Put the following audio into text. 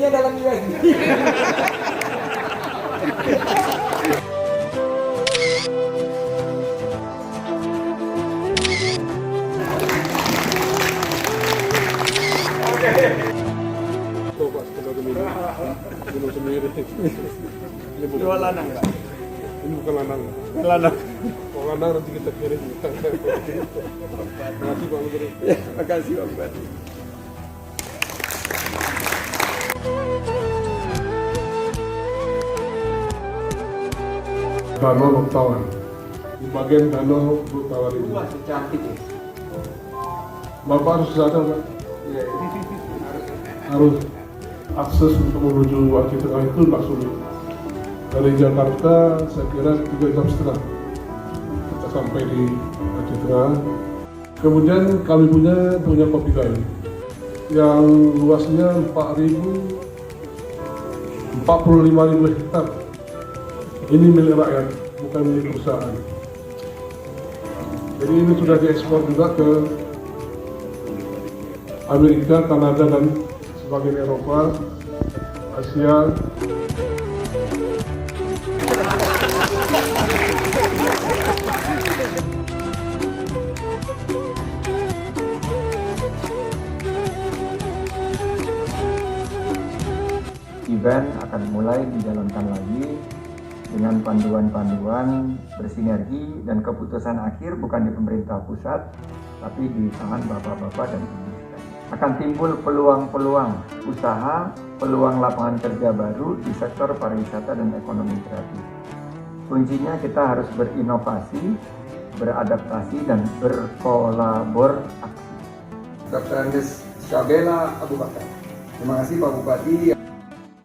Indonesia dalam UN. Coba sekedar minum sendiri. Ini bukan lanang enggak? Ini bukan lanang. Lanang. Kalau lanang nanti kita kirim. Terima kasih Pak Menteri. Terima kasih Pak Bupati. Danau Loktawan. Di bagian Danau Loktawan ini. Wah, cantik ya. Bapak harus sadar Pak. Iya, Harus akses untuk menuju Aceh Tengah itu nggak sulit. Dari Jakarta saya kira 3,5 jam kita sampai di Aceh Tengah. Kemudian kami punya kopi kayu yang luasnya 45.000 hektar. Ini milik rakyat, bukan milik perusahaan. Jadi ini sudah diekspor juga ke Amerika, Kanada, dan sebagian Eropa, Asia. Event akan mulai dijalankan lagi dengan panduan-panduan bersinergi dan keputusan akhir bukan di pemerintah pusat, tapi di tangan bapak-bapak dan ibu. Akan timbul peluang-peluang usaha, peluang lapangan kerja baru di sektor pariwisata dan ekonomi kreatif. Kuncinya kita harus berinovasi, beradaptasi, dan berkolaborasi. Dr. Andes Syabela Abu Bakar. Terima kasih Pak Bupati.